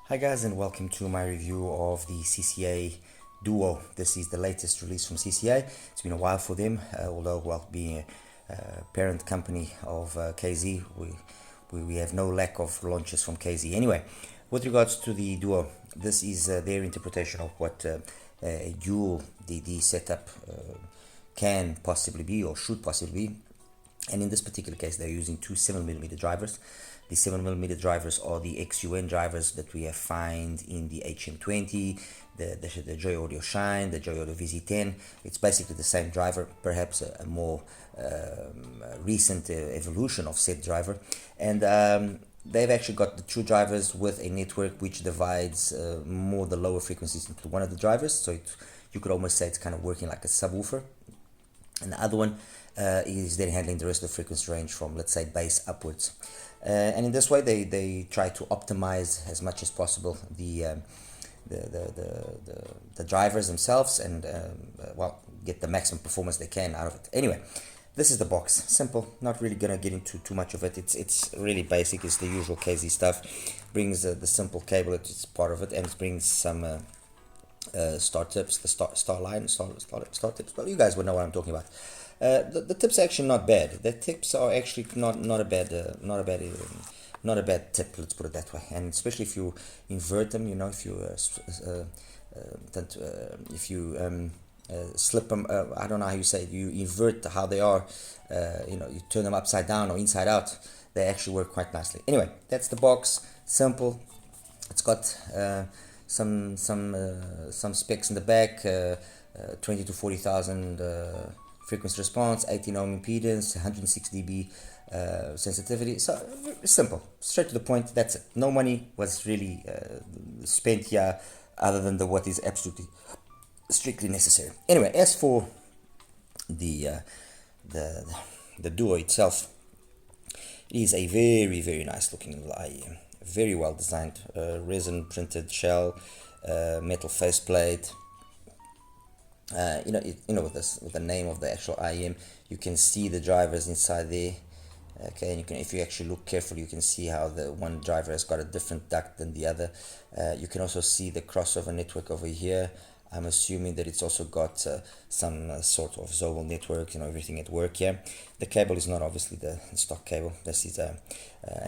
Hi guys, and welcome to my review of the CCA Duo. This is the latest release from CCA. It's been a while for them, although being a parent company of KZ, we have no lack of launches from KZ. Anyway, with regards to the Duo, this is their interpretation of what a dual DD setup can possibly be or should possibly be. And in this particular case, they're using two 7mm drivers. The 7mm drivers are the XUN drivers that we have found in the HM20, the Joy Audio Shine, the Joy Audio VZ10. It's basically the same driver, perhaps a more recent evolution of said driver. And they've actually got the two drivers with a network which divides more the lower frequencies into one of the drivers. So you could almost say it's kind of working like a subwoofer. And the other one is then handling the rest of the frequency range from, let's say, bass upwards. And in this way, they try to optimize as much as possible the drivers themselves and get the maximum performance they can out of it. Anyway, this is the box. Simple. Not really gonna get into too much of it. It's really basic. It's the usual KZ stuff. Brings the simple cable. It's part of it, and it brings some star tips, the star tips. Well, you guys would know what I'm talking about. The tips are actually not bad. The tips are actually not a bad tip. Let's put it that way. And especially if you invert them, you know, if you slip them. I don't know how you say it. You invert how they are. You know, you turn them upside down or inside out. They actually work quite nicely. Anyway, that's the box. Simple. It's got some specs in the back. 20 to 40,000 frequency response, 18 ohm impedance, 106 dB sensitivity. So simple, straight to the point. That's it. No money was really spent here, other than what is absolutely strictly necessary. Anyway, as for the Duo itself, it is a very nice looking little IEM. Very well designed, resin printed shell, metal faceplate. With the name of the actual IEM, you can see the drivers inside there. Okay, and if you actually look carefully, you can see how the one driver has got a different duct than the other. You can also see the crossover network over here. I'm assuming that it's also got some sort of Zobel network, everything at work here. The cable is not obviously the stock cable. This is an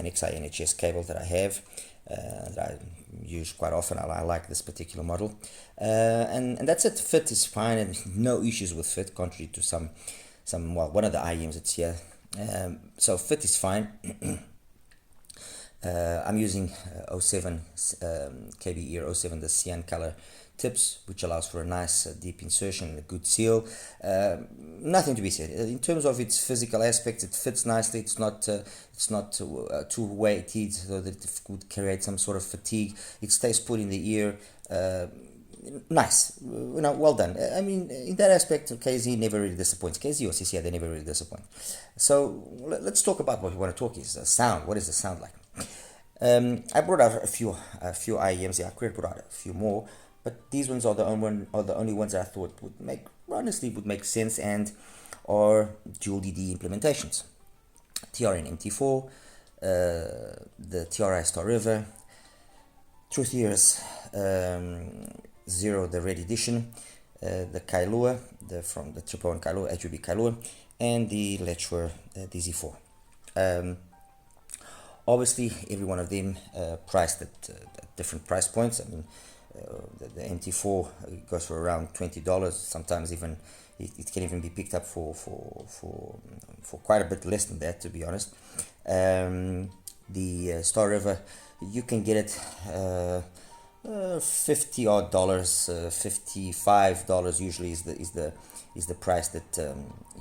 XINHS cable that I have. That I use quite often. I like this particular model, and that's it. Fit is fine, and no issues with fit, contrary to one of the IEMs that's here. So fit is fine. I'm using 07 KB Ear 07, the cyan color tips, which allows for a nice deep insertion and a good seal. Nothing to be said in terms of its physical aspects. It fits nicely. It's not too weighted so that it could create some sort of fatigue. It stays put in the ear. Nice, well done. I mean, in that aspect, KZ never really disappoints. KZ or CCA, they never really disappoint. So let's talk about what we want to talk is the sound. What does the sound like? I brought out a few IEMs. Yeah, I could have brought out a few more, but these ones are the only ones that I thought would make sense and are dual DD implementations. TRN MT4, the TRI Starriver, Truth Ears 0, the Red Edition, the Kailua, from the Tripowin Kailua, HIFIGO Kailua, and the LITZ DZ4. Obviously, every one of them priced at different price points. I mean, the MT4 goes for around $20. Sometimes even it can even be picked up for quite a bit less than that, to be honest. The Starriver, you can get it $50 odd, $55 usually is the price that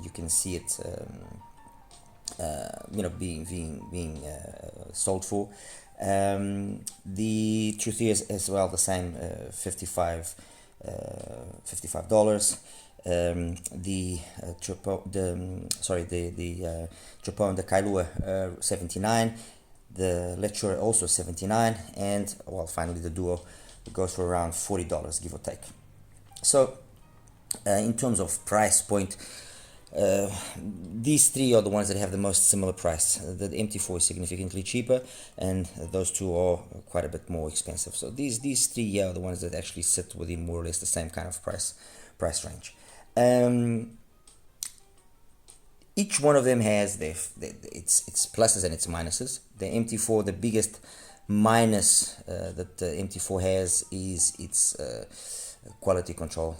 you can see it. Being sold for. The Truth is as well the same, $55. The Tripowin the Kailua 79. The LITZ also 79, and finally the Duo goes for around $40, give or take. So in terms of price point, These three are the ones that have the most similar price. The MT4 is significantly cheaper, and those two are quite a bit more expensive. So these three are the ones that actually sit within more or less the same kind of price range. Each one of them has its pluses and its minuses. The MT4, the biggest minus that the MT4 has is its quality control.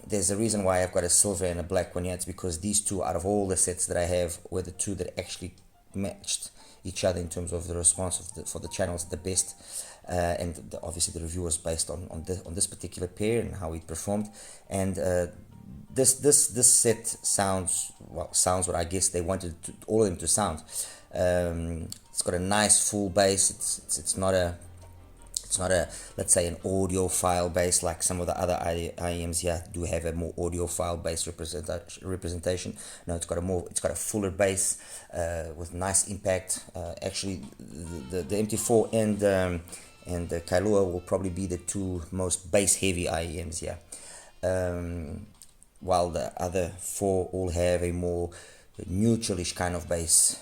There's a reason why I've got a silver and a black one here. It's because these two, out of all the sets that I have, were the two that actually matched each other in terms of the response for the channels the best. And obviously the review was based on this particular pair and how it performed. And this set sounds what I guess they wanted all of them to sound. It's got a nice full bass. It's not a let's say an audiophile bass like some of the other IEMs here do have a more audiophile bass representation. No, it's got a fuller bass with nice impact. Actually, the MT4 and the Kailua will probably be the two most bass heavy IEMs here. While the other four all have a more neutralish kind of bass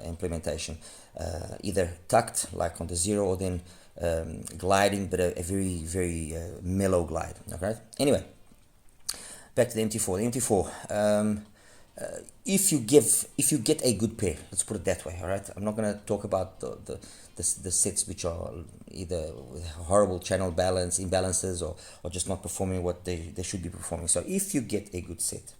implementation, either tucked like on the Zero, or then gliding, but a very mellow glide. Okay. Anyway, back to the MT4. The MT4. If you get a good pair, let's put it that way. All right. I'm not gonna talk about the sets which are either with horrible channel imbalances, or just not performing what they should be performing. So if you get a good set,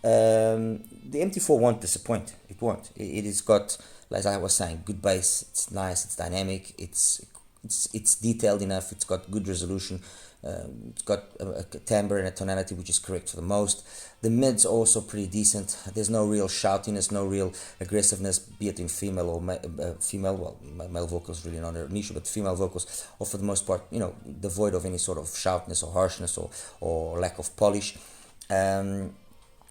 the MT4 won't disappoint. It won't. It has got, as I was saying, good bass. It's nice. It's dynamic. It's detailed enough. It's got good resolution. It's got a timbre and a tonality which is correct for the most. The mids are also pretty decent. There's no real shoutiness, no real aggressiveness, be it in female or male vocals really not an issue, but female vocals are for the most part, devoid of any sort of shoutness or harshness or lack of polish. And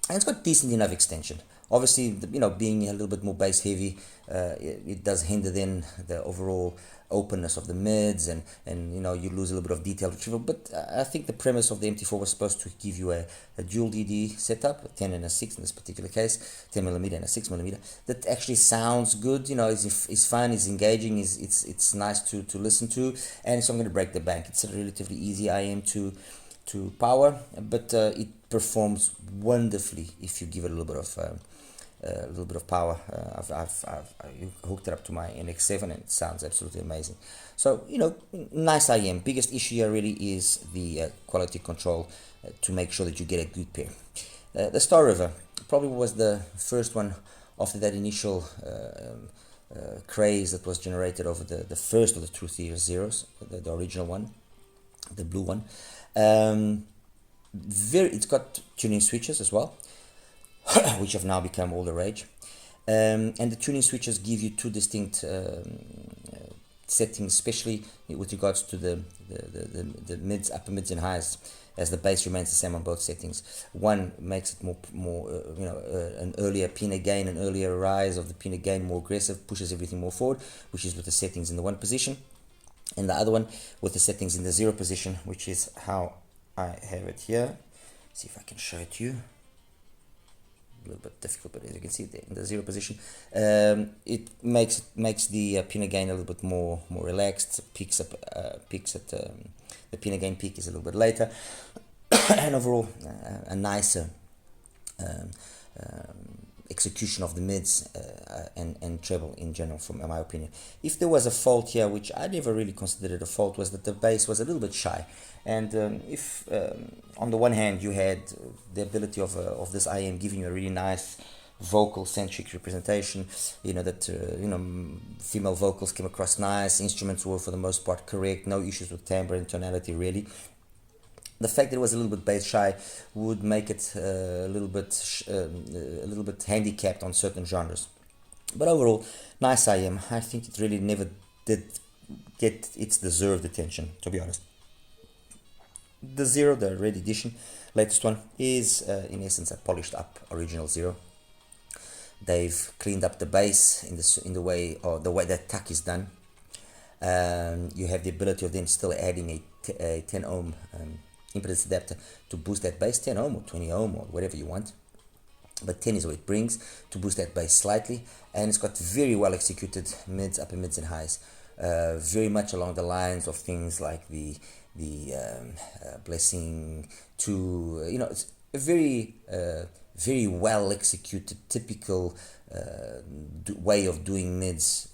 it's got decent enough extension. Obviously, being a little bit more bass heavy, it does hinder then the overall openness of the mids, and you lose a little bit of detail retrieval. But I think the premise of the MT4 was supposed to give you a dual DD setup, a 10 and a 6 in this particular case, 10mm and a 6mm, that actually sounds good. Is fun, is engaging, it's nice to listen to, and it's not going to break the bank. It's a relatively easy IM to power, but it performs wonderfully if you give it a little bit of power. I've hooked it up to my NX7 and it sounds absolutely amazing. So nice IM. Biggest issue here really is the quality control to make sure that you get a good pair. The Starriver probably was the first one after that initial craze that was generated over the first of the Truth Zeros, the original one, the blue one. It's got tuning switches as well, which have now become all the rage. And the tuning switches give you two distinct settings, especially with regards to the mids, upper mids and highs, as the bass remains the same on both settings. One makes it more an earlier pinna gain, an earlier rise of the pinna gain, more aggressive, pushes everything more forward, which is with the settings in the 1 position. And the other one with the settings in the 0 position, which is how I have it here. See if I can show it to you. A little bit difficult, but as you can see there in the 0 position, it makes the pinna gain a little bit more relaxed. Peaks at the pinna gain peak is a little bit later, and overall a nicer execution of the mids and treble in general, from my opinion. If there was a fault here, which I never really considered a fault, was that the bass was a little bit shy. And if on the one hand you had the ability of this IM giving you a really nice vocal centric representation, female vocals came across nice, instruments were for the most part correct, no issues with timbre and tonality really. The fact that it was a little bit bass shy would make it a little bit handicapped on certain genres. But overall, nice IM. I think it really never did get its deserved attention, to be honest. The Zero, the Red Edition, latest one, is in essence a polished up original Zero. They've cleaned up the bass in the way that tuck is done. You have the ability of them still adding a 10 ohm impedance adapter to boost that bass, 10 ohm or 20 ohm or whatever you want. but 10 is what it brings to boost that bass slightly, and it's got very well executed mids, upper mids, and highs, very much along the lines of things like the Blessing 2. It's a very well executed, typical way of doing mids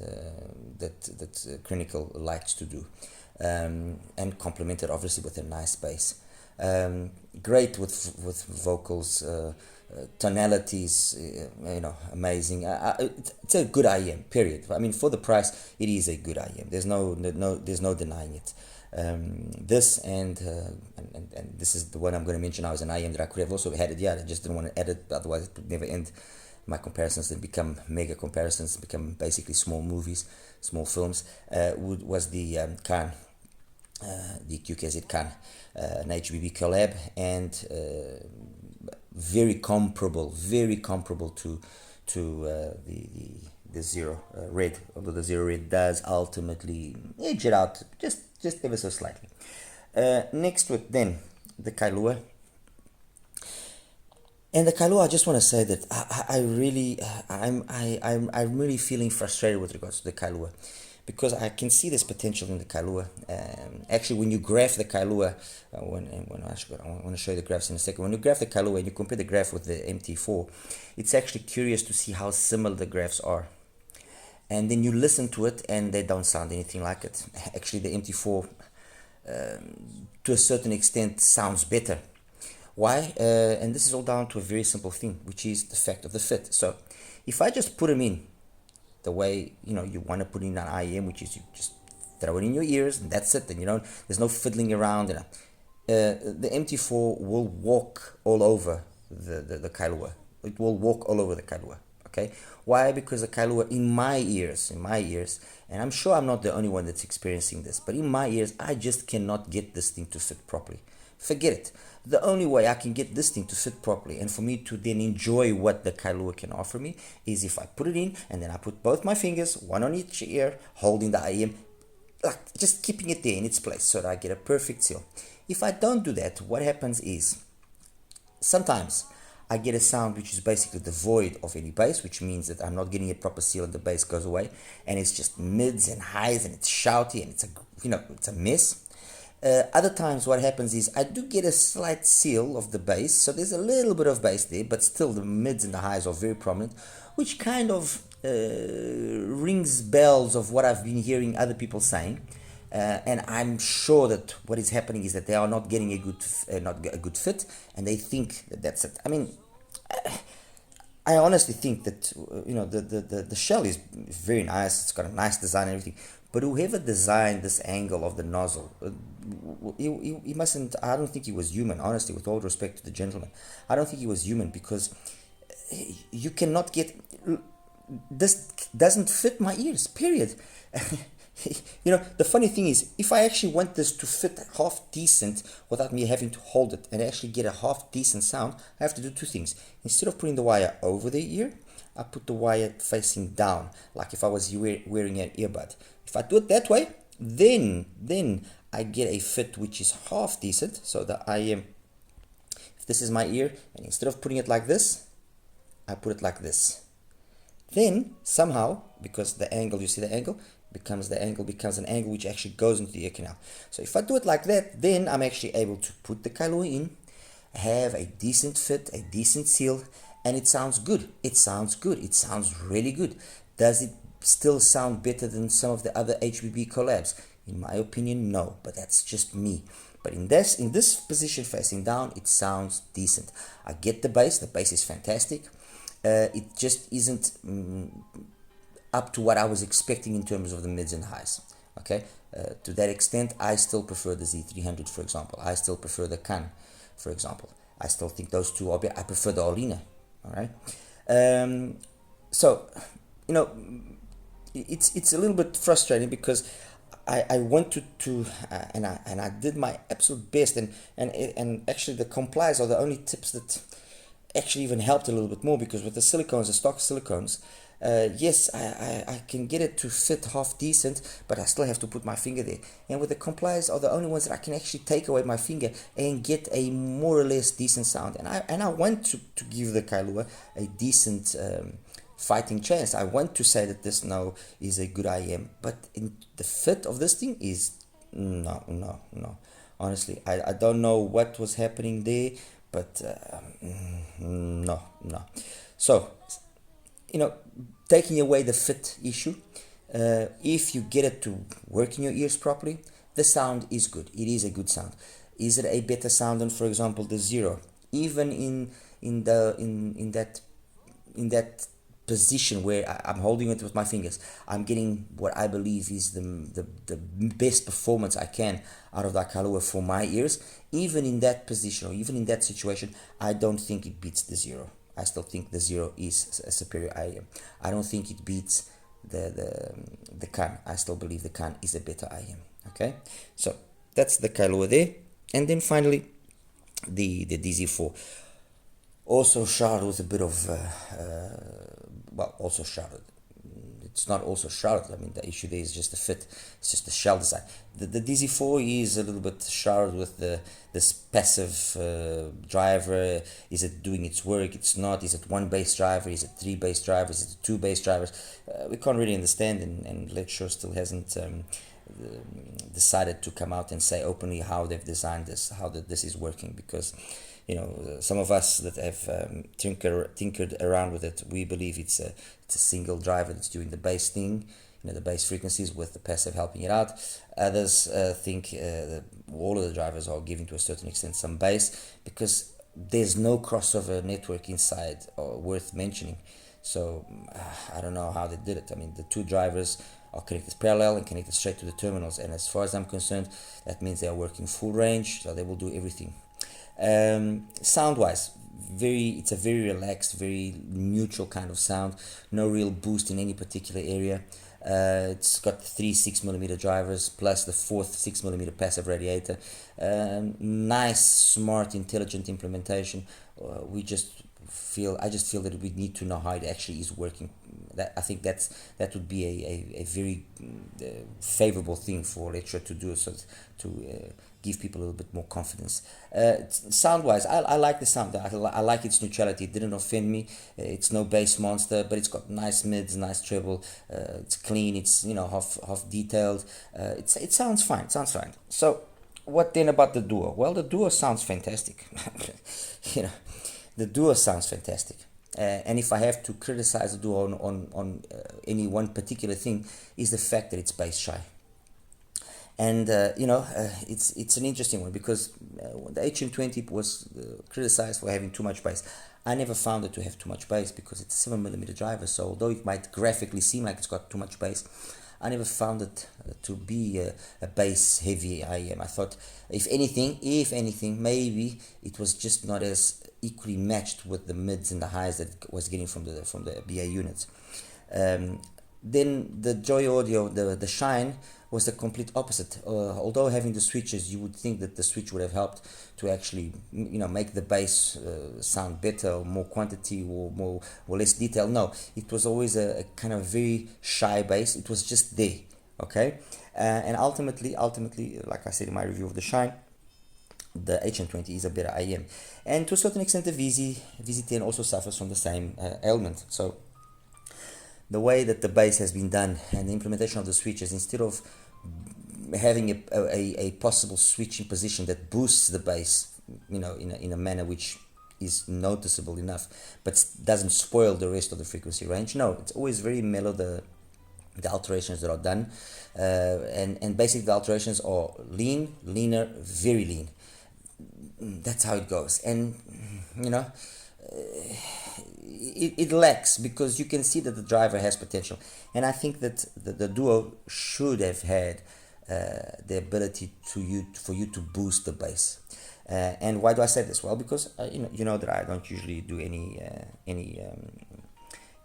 that Clinical likes to do, and complemented obviously with a nice bass. Great with vocals, tonalities, amazing. It's a good IEM, period. I mean, for the price, it is a good IEM. There's no denying it. This and this is the one I'm going to mention now is an IEM that I could have also had it. I just didn't want to add it, otherwise it would never end. My comparisons then become mega comparisons, become basically small movies, small films. Was the Khan, the QKZ Khan, an HBB collab, and very comparable to the Zero Red, although the Zero Red does ultimately edge it out just ever so slightly. Next with then the Kailua. And the Kailua, I just want to say that I'm really feeling frustrated with regards to the Kailua, because I can see this potential in the Kailua. Actually, when you graph the Kailua, I want to show you the graphs in a second. When you graph the Kailua and you compare the graph with the MT4, it's actually curious to see how similar the graphs are. And then you listen to it and they don't sound anything like it. Actually, the MT4, to a certain extent, sounds better. Why? And this is all down to a very simple thing, which is the fact of the fit. So if I just put them in the way you want to put in an IEM, which is you just throw it in your ears and that's it, and there's no fiddling around, and the MT4 will walk all over the Kailua. It will walk all over the Kailua. Okay, why? Because the Kailua in my ears, and I'm sure I'm not the only one that's experiencing this, but in my ears, I just cannot get this thing to fit properly. Forget it. The only way I can get this thing to fit properly and for me to then enjoy what the Kailua can offer me is if I put it in and then I put both my fingers, one on each ear, holding the IEM, like just keeping it there in its place so that I get a perfect seal. If I don't do that, what happens is sometimes I get a sound which is basically devoid of any bass, which means that I'm not getting a proper seal and the bass goes away, and it's just mids and highs and it's shouty and it's a mess. Other times what happens is I do get a slight seal of the bass, so there's a little bit of bass there, but still the mids and the highs are very prominent, which kind of rings bells of what I've been hearing other people saying. And I'm sure that what is happening is that they are not getting a good fit, and they think that that's it. I mean, I honestly think that the shell is very nice. It's got a nice design and everything. But whoever designed this angle of the nozzle, he mustn't. I don't think he was human. Honestly, with all respect to the gentleman, I don't think he was human, because you cannot get this doesn't fit my ears. Period. The funny thing is, if I actually want this to fit half decent without me having to hold it and actually get a half decent sound, I have to do two things. Instead of putting the wire over the ear, I put the wire facing down, like if I was wearing an earbud. If I do it that way, then I get a fit which is half decent. So that if this is my ear, and instead of putting it like this, I put it like this. Then somehow, because the angle, you see the angle, becomes an angle which actually goes into the ear canal. So if I do it like that, then I'm actually able to put the Kailua in, have a decent fit, a decent seal, and it sounds good. It sounds really good. Does it still sound better than some of the other HBB collabs? In my opinion, no, but that's just me. But in this position facing down, it sounds decent. I get the bass is fantastic. It just isn't up to what I was expecting in terms of the mids and highs. Okay, to that extent, I still prefer the Z300, for example. I still prefer the Khan, for example. I still think those two are better. I prefer the Olina. All right. So, it's a little bit frustrating, because I wanted to and I did my absolute best, and actually the complies are the only tips that actually even helped a little bit more, because with the silicones, the stock silicones, Yes, I can get it to fit half decent, but I still have to put my finger there. And with the compliers are the only ones that I can actually take away my finger and get a more or less decent sound. And I want to give the Kailua a decent fighting chance. I want to say that this now is a good IM, but in the fit of this thing is no. Honestly, I don't know what was happening there, but no. So, taking away the fit issue, if you get it to work in your ears properly, the sound is good. It is a good sound. Is it a better sound than, for example, the Zero? Even in that position where I'm holding it with my fingers, I'm getting what I believe is the best performance I can out of that Kailua for my ears. Even in that position, or even in that situation, I don't think it beats the Zero. I still think the Zero is a superior IM. I don't think it beats the Can. I still believe the Can is a better IM. Okay, so that's the Kailua there. And then finally, the DZ4. Also shrouded with a bit of, also shrouded. It's not also shrouded. I mean, the issue there is just the fit. It's just the shell design. The DZ4 is a little bit shrouded with this passive driver. Is it doing its work? It's not. Is it one bass driver? Is it three bass drivers? Is it two bass drivers? We can't really understand, and LITZ still hasn't decided to come out and say openly how they've designed this, how this is working, because some of us that have tinkered around with it, we believe it's a single driver that's doing the bass thing, the bass frequencies with the passive helping it out. Others think that all of the drivers are giving to a certain extent some bass, because there's no crossover network inside worth mentioning. So I don't know how they did it. I mean, the two drivers are connected parallel and connected straight to the terminals, and as far as I'm concerned, that means they are working full range, so they will do everything. Sound wise, it's a very relaxed, very neutral kind of sound. No real boost in any particular area. It's got 3 6mm drivers plus the fourth 6mm passive radiator. Nice, smart, intelligent implementation. I just feel that we need to know how it actually is working. I think that would be a very favorable thing for lecturer to do, so to give people a little bit more confidence. Sound wise, I like the sound. I like its neutrality. It didn't offend me. It's no bass monster, but it's got nice mids, nice treble. It's clean. It's half detailed. It sounds fine. So what then about the Duo? Well, the Duo sounds fantastic. The Duo sounds fantastic. And if I have to criticize the Duo on any one particular thing, is the fact that it's bass shy. And it's an interesting one, because the HM20 was criticized for having too much bass. I never found it to have too much bass, because it's a 7mm driver, so although it might graphically seem like it's got too much bass, I never found it to be a bass heavy IM. I thought, if anything, maybe it was just not as equally matched with the mids and the highs that it was getting from the BA units. Then the Joy Audio, the Shine, was the complete opposite. Although having the switches, you would think that the switch would have helped to actually make the bass sound better, or more quantity, or less detail. No, it was always a kind of very shy bass. It was just there. Okay, and ultimately, like I said in my review of the Shine, the HM20 is a better IM, and to a certain extent the VZ10 also suffers from the same ailment. So the way that the bass has been done and the implementation of the switches, instead of having a possible switching position that boosts the bass, in a manner which is noticeable enough, but doesn't spoil the rest of the frequency range. No, it's always very mellow, the alterations that are done, and basically the alterations are leaner, very lean. That's how it goes, and it lacks, because you can see that the driver has potential, and I think that the Duo should have had the ability for you to boost the bass. And why do I say this? Well, because you know that I don't usually do any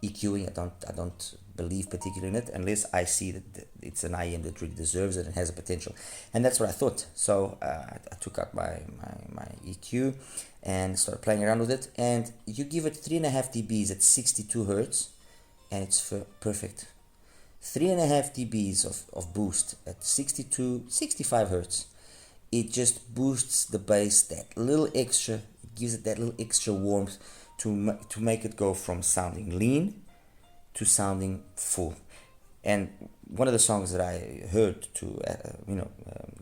EQing. I don't believe particularly in it unless I see that it's an IM that really deserves it and has a potential, and that's what I thought. So I took out my EQ and started playing around with it, and you give it 3.5 dBs at 62 hertz, and it's perfect. 3.5 dBs of boost at 62, 65 hertz. It just boosts the bass that little extra, it gives it that little extra warmth to make it go from sounding lean to sounding full. And one of the songs that I heard to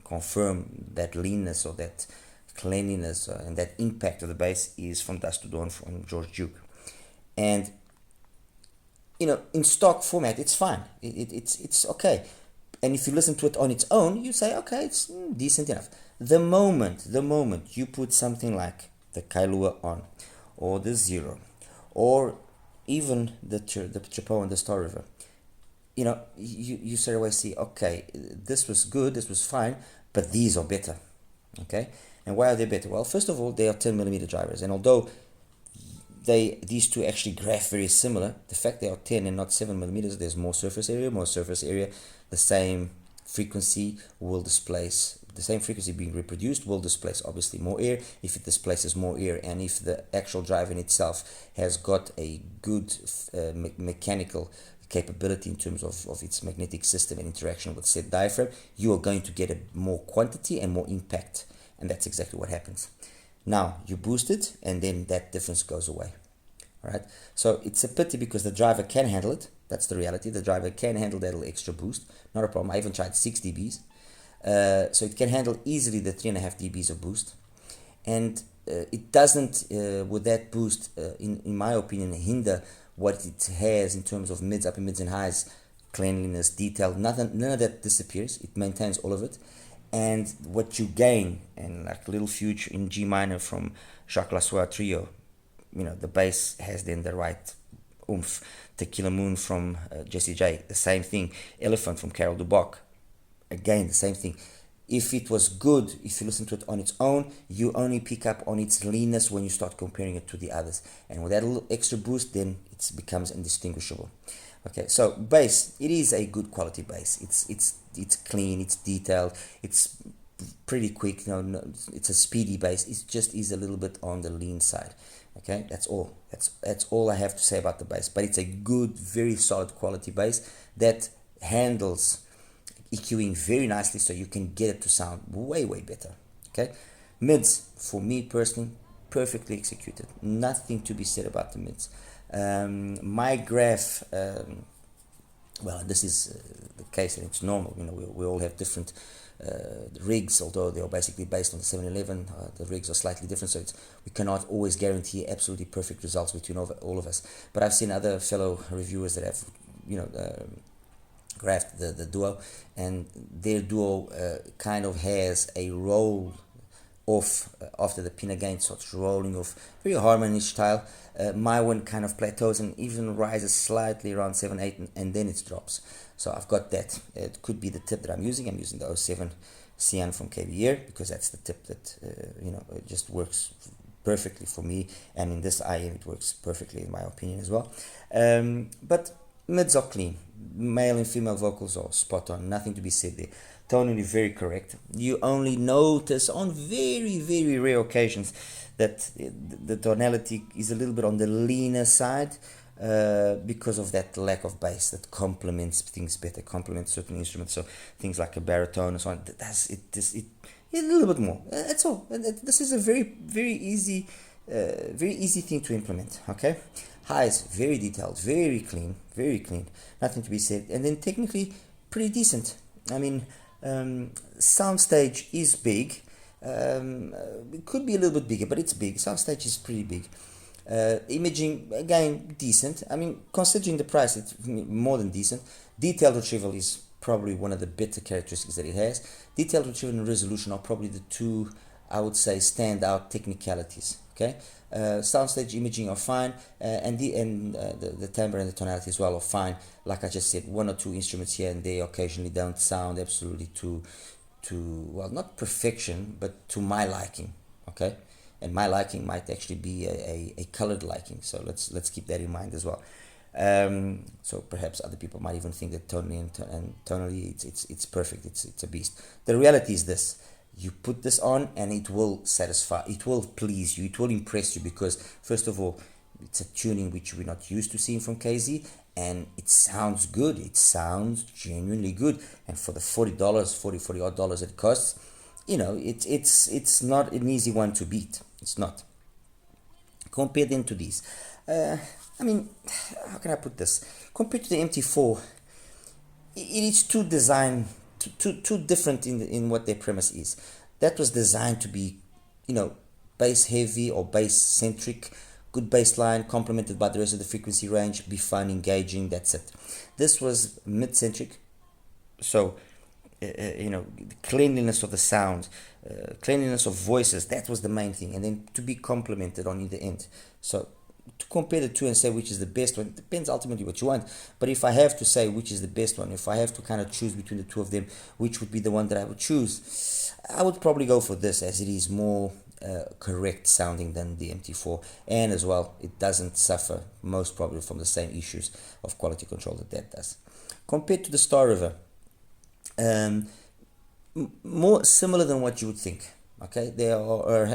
confirm that leanness or that cleanliness and that impact of the bass is From Dusk to Dawn from George Duke. And in stock format, it's fine. It's okay. And if you listen to it on its own, you say, okay, it's decent enough. The moment you put something like the Kailua on, or the Zero, or even the Tripowin and the Starriver, you straight away see, okay, this was good, this was fine, but these are better. Okay, and why are they better? Well, first of all, they are 10mm drivers, and although these two actually graph very similar, the fact they are 10 and not 7mm, there's more surface area. The same frequency will displace, the same frequency being reproduced will displace obviously more air. If it displaces more air, and if the actual drive in itself has got a good mechanical capability in terms of its magnetic system and interaction with said diaphragm, you are going to get a more quantity and more impact, and that's exactly what happens. Now you boost it, and then that difference goes away. All right, so it's a pity because the driver can handle it. That's the reality. The driver can handle that little extra boost, not a problem. I even tried 6 dBs, so it can handle easily the 3.5 dBs of boost, and it doesn't, with that boost, in my opinion, hinder what it has in terms of mids, upper mids, and highs, cleanliness, detail. None of that disappears. It maintains all of it. And what you gain, and like a little fugue in G minor from Jacques Lassois Trio, the bass has then the right oomph. Tequila Moon from Jesse J, the same thing. Elephant from Carol Duboc, again the same thing. If it was good, if you listen to it on its own, you only pick up on its leanness when you start comparing it to the others. And with that little extra boost, then it becomes indistinguishable. Okay, so bass, it is a good quality bass. It's clean, it's detailed, it's pretty quick. It's a speedy bass. It just is a little bit on the lean side. Okay, that's all. That's all I have to say about the bass. But it's a good, very solid quality bass that handles EQing very nicely, so you can get it to sound way better. Okay, mids, for me personally, perfectly executed. Nothing to be said about the mids. My graph, well, this is the case, and it's normal. We all have different rigs, although they are basically based on the 711. The rigs are slightly different, so we cannot always guarantee absolutely perfect results between all of us. But I've seen other fellow reviewers that have, graphed the Duo, and their Duo kind of has a roll off after the pin again, so it's rolling off, very Harman-ish style. My one kind of plateaus and even rises slightly around 7-8, and then it drops. So I've got that. It could be the tip that I'm using. I'm using the 07 Cyan from KBR because that's the tip that it just works perfectly for me, and in this IM it works perfectly in my opinion as well. But mids are clean. Male and female vocals are spot on. Nothing to be said there. Tonally very correct. You only notice on very rare occasions that the tonality is a little bit on the leaner side because of that lack of bass that complements things better, complements certain instruments. So things like a baritone and so on. It a little bit more. That's all. This is a very easy thing to implement. Okay. Highs, very detailed, very clean, nothing to be said. And then technically pretty decent. I mean, soundstage is big. It could be a little bit bigger, but it's big. Soundstage is pretty big. Imaging, again, decent. I mean, considering the price, it's more than decent. Detailed retrieval is probably one of the better characteristics that it has. Detailed retrieval and resolution are probably the two, I would say, standout technicalities. Okay, soundstage imaging are fine, and the timbre and the tonality as well are fine. Like I just said, one or two instruments here and there occasionally don't sound absolutely to well, not perfection, but to my liking. Okay, and my liking might actually be a colored liking. So let's keep that in mind as well. So perhaps other people might even think that tonally it's perfect. It's a beast. The reality is this. You put this on and it will satisfy, it will please you, it will impress you because first of all, it's a tuning which we're not used to seeing from KZ, and it sounds good. It sounds genuinely good. And for the $40, 40 odd dollars it costs, you know, it's not an easy one to beat. It's not. Compare them to these. I mean, how can I put this? Compared to the MT4, it is too designed, too different in what their premise is. That was designed to be, you know, bass heavy or bass centric, good bass line complemented by the rest of the frequency range, be fun, engaging, that's it. This was mid centric, so you know, the cleanliness of the sound, cleanliness of voices, that was the main thing, and then to be complemented on either end. So to compare the two and say which is the best one, it depends ultimately what you want. But if I have to say which is the best one, if I have to kind of choose between the two of them, which would be the one that I would choose, I would probably go for this, as it is more correct sounding than the MT4, and as well it doesn't suffer most probably from the same issues of quality control that does. Compared to the Starriver, more similar than what you would think. Okay, they are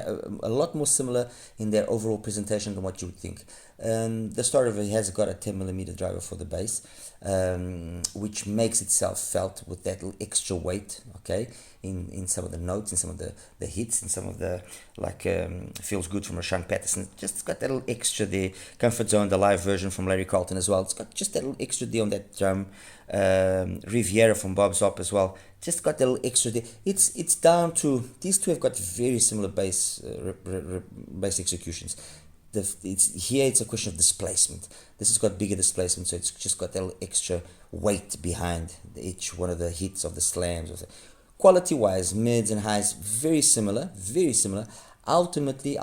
a lot more similar in their overall presentation than what you would think. The Starriver has got a 10mm driver for the bass, which makes itself felt with that little extra weight, okay, in some of the notes, in some of the hits, in some of the, like, Feels Good from Rashawn Patterson. Just got that little extra there. Comfort Zone, the live version from Larry Carlton as well. It's got just that little extra there on that drum. Riviera from Bob Zop as well. Just got that little extra there. It's down to, these two have got very similar bass bass executions. It's a question of displacement. This has got bigger displacement, so it's just got that little extra weight behind each one of the hits of the slams. Quality wise, mids and highs, very similar. Ultimately,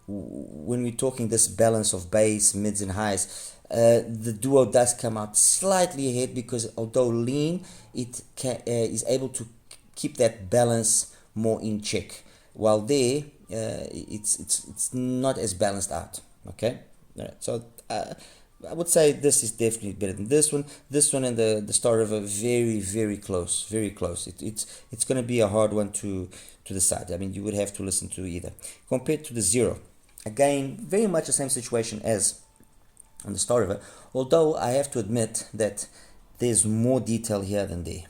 when we're talking this balance of bass, mids and highs, the Duo does come out slightly ahead, because although lean, it is able to keep that balance more in check, while there it's not as balanced out. Okay, so I would say this is definitely better than this one. This one and the Starriver, very close, it's going to be a hard one to decide. I mean, you would have to listen to either. Compared to the Zero, again, very much the same situation as on the Starriver, although I have to admit that there's more detail here than there.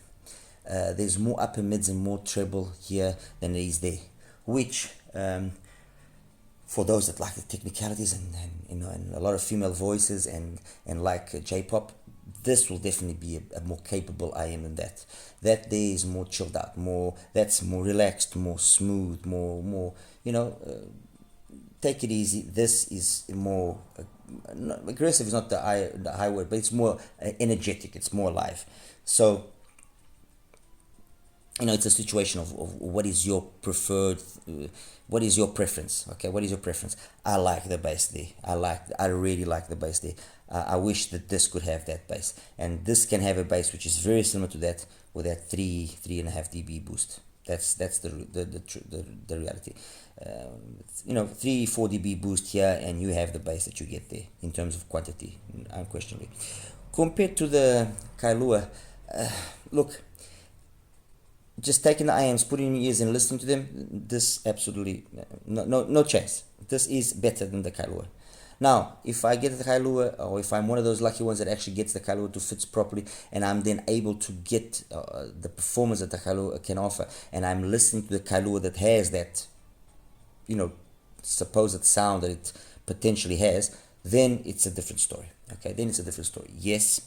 There's more upper mids and more treble here than there is there, which for those that like the technicalities and you know, and a lot of female voices and like J-pop, this will definitely be a more capable IM than that. That there is more chilled out, that's more relaxed, more smooth, more you know, take it easy. This is more aggressive is not the high word, but it's more energetic, it's more alive. So you know, it's a situation of what is your preferred, what is your preference. Okay, what is your preference? I like the bass there. I really like the bass there. I wish that this could have that bass, and this can have a bass which is very similar to that, with that 3.5 dB boost. That's the reality. You know, 3-4 dB boost here, and you have the bass that you get there in terms of quantity, unquestionably. Compared to the Kailua, look, just taking the IMs, putting in your ears and listening to them, this absolutely no chance. This is better than the Kailua. Now, if I get the Kailua, or if I'm one of those lucky ones that actually gets the Kailua to fit properly, and I'm then able to get the performance that the Kailua can offer, and I'm listening to the Kailua that has that, you know, supposed sound that it potentially has, then it's a different story. Okay, then it's a different story. Yes,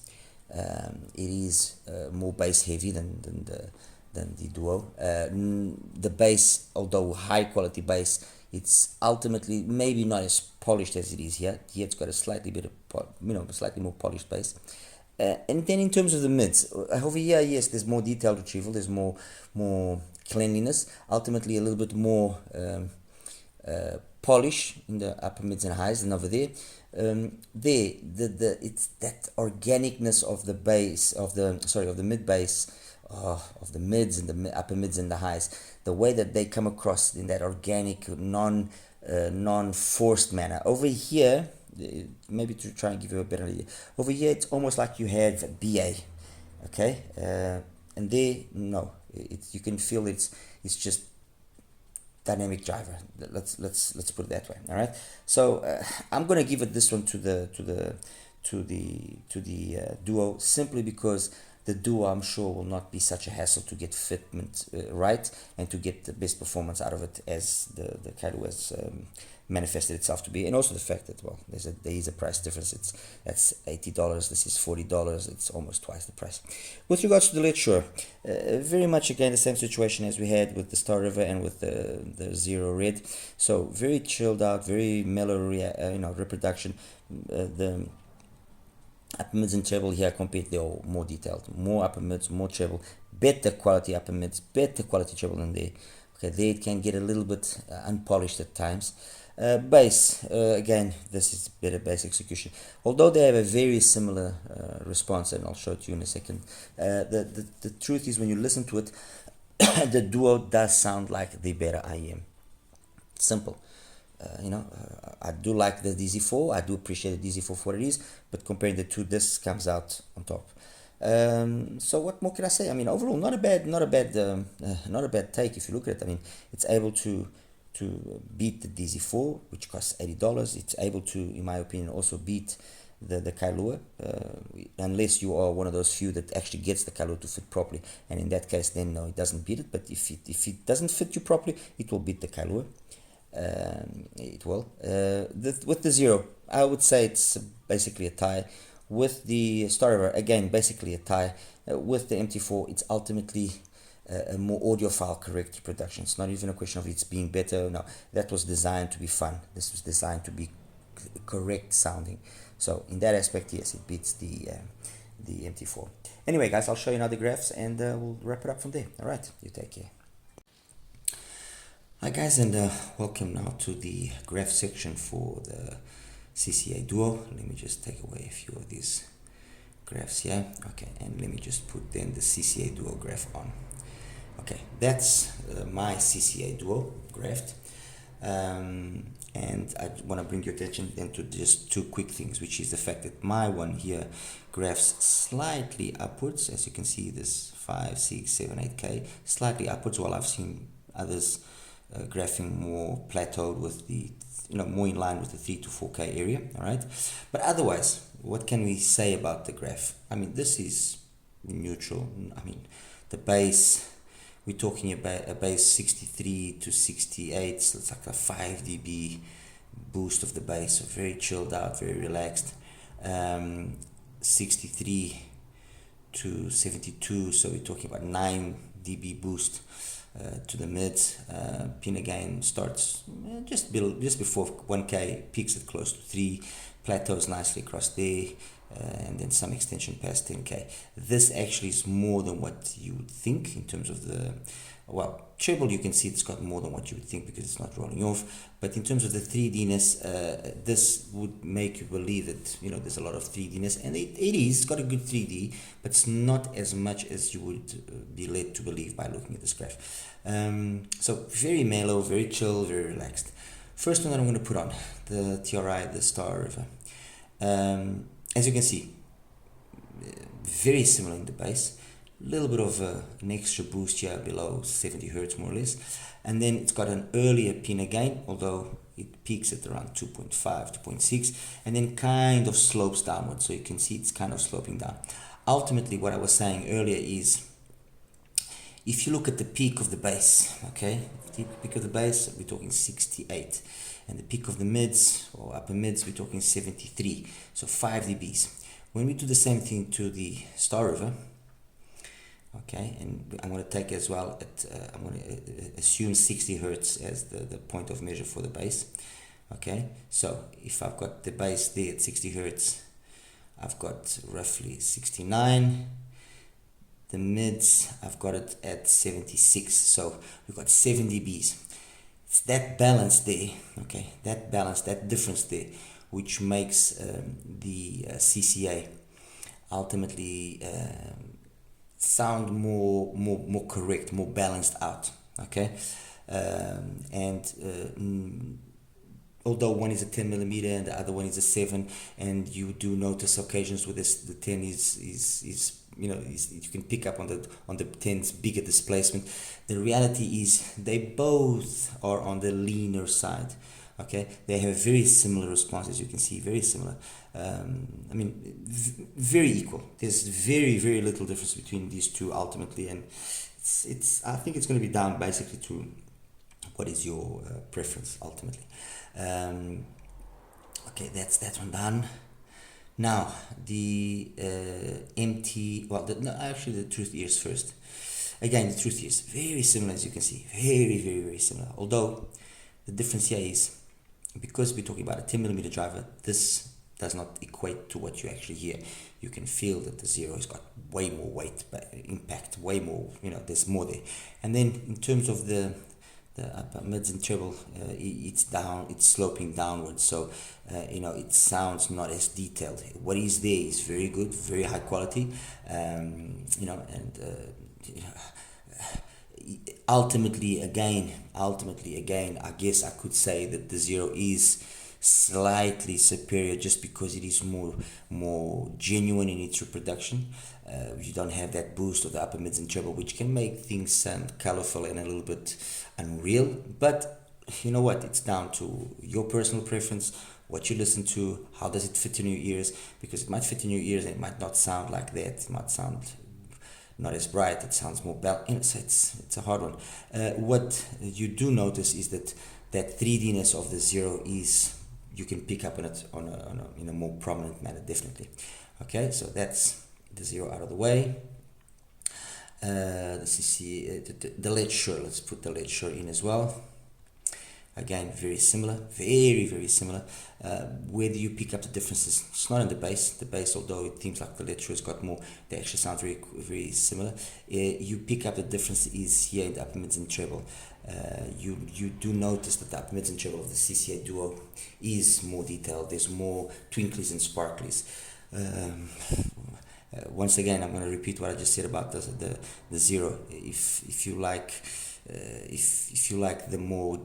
it is more bass heavy than the Duo. The bass, although high quality bass, it's ultimately maybe not as polished as it is here. Here it's got a slightly bit of, you know, slightly more polished bass. And then in terms of the mids, over here, yes, there's more detailed retrieval, there's more cleanliness, ultimately a little bit more polish in the upper mids and highs than over there. It's that organicness of the bass, of the mid bass, of the mids and the upper mids and the highs, the way that they come across in that organic, non-forced manner. Over here, maybe to try and give you a better idea, over here it's almost like you have BA, okay, and there, no, you can feel it's just dynamic driver. Let's put it that way. All right, so I'm gonna give it this one to the Duo, simply because the Duo, I'm sure, will not be such a hassle to get fitment right and to get the best performance out of it as the Kailua has manifested itself to be. And also the fact that, well, there is a price difference. That's $80, this is $40, it's almost twice the price. With regards to the LITZ, sure, very much again the same situation as we had with the Starriver and with the Zero Red. So very chilled out, very mellow reproduction. The upper mids and treble here compared, they're all more detailed, more upper mids, more treble, better quality upper mids, better quality treble than there. Okay, there it can get a little bit unpolished at times. Bass, again, this is better bass execution. Although they have a very similar response, and I'll show it to you in a second. The truth is, when you listen to it, the Duo does sound like the better IEM. Simple. I do like the DZ4. I do appreciate the DZ4 for what it is, but comparing the two, this comes out on top. So what more can I say? I mean, overall, not a bad take if you look at it. I mean, it's able to beat the DZ4, which costs $80. It's able to, in my opinion, also beat the Kailua, unless you are one of those few that actually gets the Kailua to fit properly. And in that case, then no, it doesn't beat it. But if it doesn't fit you properly, it will beat the Kailua. It will. With the Zero, I would say it's basically a tie. With the Starriver, again, basically a tie. With the MT4, it's ultimately a more audiophile correct reproduction. It's not even a question of it's being better. No, that was designed to be fun. This was designed to be correct sounding. So in that aspect, yes, it beats the MT4. Anyway, guys, I'll show you now the graphs and we'll wrap it up from there. All right, you take care. Hi guys, and welcome now to the graph section for the CCA Duo. Let me just take away a few of these graphs here. Okay, and let me just put then the CCA Duo graph on. Okay, that's my CCA Duo graphed. And I want to bring your attention then to just two quick things, which is the fact that my one here graphs slightly upwards. As you can see, this 5, 6, 7, 8K, slightly upwards, while I've seen others graphing more plateaued with the, more in line with the 3 to 4K area. All right, but otherwise, what can we say about the graph? I mean, this is neutral. I mean, the bass, we're talking about a bass 63 to 68, so it's like a 5 dB boost of the bass, so very chilled out, very relaxed. 63 to 72, so we're talking about 9 dB boost to the mids. Pin again starts just before 1K, peaks at close to 3, plateaus nicely across there, and then some extension past 10K. This actually is more than what you would think in terms of the, well, treble, you can see it's got more than what you would think because it's not rolling off. But in terms of the 3Dness, this would make you believe that, there's a lot of 3Dness, and it is, it's got a good 3D, but it's not as much as you would be led to believe by looking at this graph. So very mellow, very chill, very relaxed. First one that I'm going to put on, the TRI, the Starriver. As you can see, very similar in the bass. A little bit of an extra boost here below 70 Hertz more or less. And then it's got an earlier pin again, although it peaks at around 2.5, 2.6, and then kind of slopes downwards. So you can see it's kind of sloping down. Ultimately, what I was saying earlier is, if you look at the peak of the bass, okay, the peak of the bass, we're talking 68. And the peak of the mids, or upper mids, we're talking 73. So 5 dBs. When we do the same thing to the Starriver, okay, and I'm going to take as well, I'm going to assume 60 Hertz as the point of measure for the bass. Okay, so if I've got the bass there at 60 Hertz, I've got roughly 69. The mids, I've got it at 76. So we've got 7 dBs. It's that balance there, okay, that balance, that difference there, which makes the CCA ultimately sound more correct, more balanced out, okay. Although one is a 10 millimeter and the other one is a 7, and you do notice occasions where the 10 is you can pick up on the 10's bigger displacement. The reality is they both are on the leaner side. Okay, they have a very similar response, as you can see, very similar. I mean, very equal. There's very little difference between these two ultimately, and I think it's going to be down basically to what is your preference ultimately. Okay, that's that one done. Now the actually the truth ears first. Again, the truth ears very similar, as you can see, very similar. Although the difference here is, because we're talking about a 10mm driver, this does not equate to what you actually hear. You can feel that the zero has got way more weight, impact, way more, there's more there. And then in terms of the upper mids and treble, it's sloping downwards, so it sounds not as detailed. What is there is very good, very high quality, ultimately again, I guess I could say that the zero is slightly superior just because it is more genuine in its reproduction. You don't have that boost of the upper mids and treble, which can make things sound colorful and a little bit unreal. But you know what, it's down to your personal preference, what you listen to, how does it fit in your ears, because it might fit in your ears and it might not sound like that. It might sound not as bright, it sounds more so it's a hard one. What you do notice is that 3D-ness of the zero is, you can pick up on it in a more prominent manner, definitely. Okay, so that's the zero out of the way. The CCA, the LITZ Shure, let's put the LITZ Shure in as well. Again, very similar, very similar. Where do you pick up the differences? It's not in the bass, although it seems like the LITZ Shure has got more, they actually sound very similar. You pick up the difference is here in the upper mids and treble. You do notice that the upper mids and treble of the CCA Duo is more detailed. There's more twinklies and sparklies. Once again, I'm going to repeat what I just said about the zero. If you like the more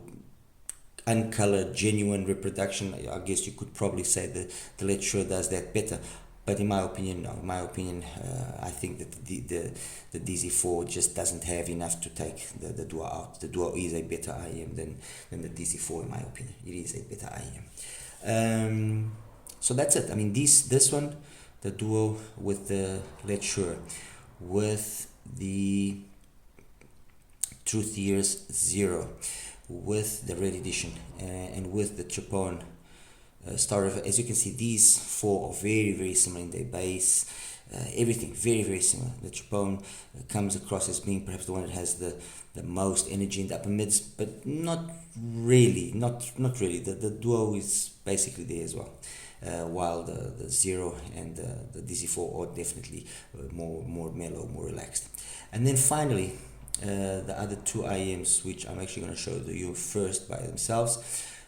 uncolored, genuine reproduction, I guess you could probably say that the LITZ Shure does that better. But in my opinion, no. In my opinion, I think that the DZ4 just doesn't have enough to take the Duo out. The Duo is a better IEM than the DZ4, in my opinion. It is a better IEM. So that's it. I mean, this one, the Duo with the LITZ Shure, with the Truth Ears Zero, with the Red Edition, and with the Tripowin Starriver. As you can see, these four are very similar in their bass, everything very similar. The Tripowin comes across as being perhaps the one that has the most energy in the upper mids, but not really. The Duo is basically there as well, while the Zero and the DZ4 are definitely more mellow, more relaxed. And then finally, the other two IEMs, which I'm actually going to show you first by themselves,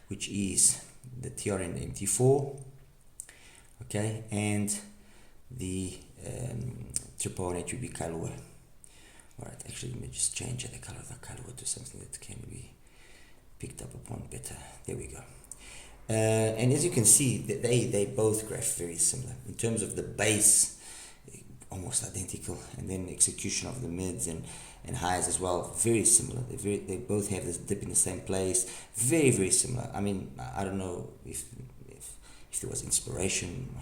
which is the TRN MT4, okay, and the Tripowin Kailua. Alright, actually let me just change the color of the Kailua to something that can be picked up upon better. There we go. And as you can see, they both graph very similar in terms of the bass, almost identical, and then execution of the mids and highs as well, very similar. They both have this dip in the same place, very similar. I mean, I don't know if there was inspiration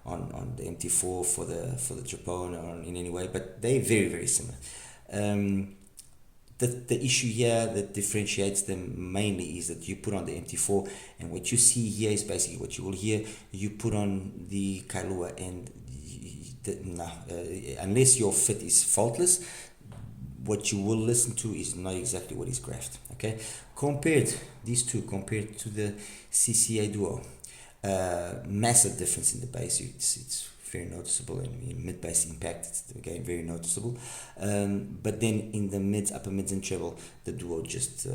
on the MT4 for the Tripowin or in any way, but they're very similar. The issue here that differentiates them mainly is that you put on the MT4, and what you see here is basically what you will hear. You put on the Kailua, and unless your fit is faultless, what you will listen to is not exactly what is graphed. Okay, these two compared to the CCA Duo, massive difference in the bass. It's very noticeable, and in mid bass impact, it's again very noticeable. But then in the upper mids and treble, the Duo just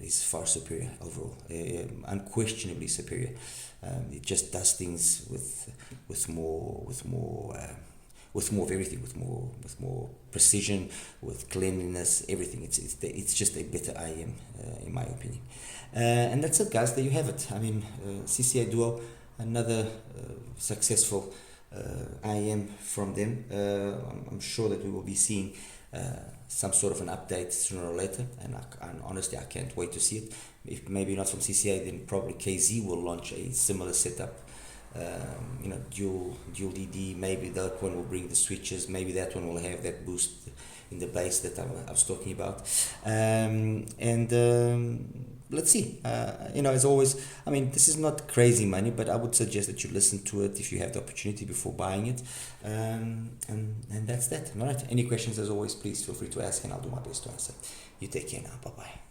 is far superior overall, unquestionably superior. It just does things with more of everything, with more precision, with cleanliness, everything. It's just a better IEM, in my opinion. And that's it, guys. There you have it. I mean, CCA Duo, another successful IEM from them. I'm sure that we will be seeing some sort of an update sooner or later, and honestly I can't wait to see it. If maybe not from CCA, then probably KZ will launch a similar setup. Dual DD, maybe that one will bring the switches, maybe that one will have that boost in the bass that I was talking about, let's see. As always, I mean, this is not crazy money, but I would suggest that you listen to it if you have the opportunity before buying it, and that's that. All right, any questions, as always, please feel free to ask, and I'll do my best to answer. You take care now. Bye bye.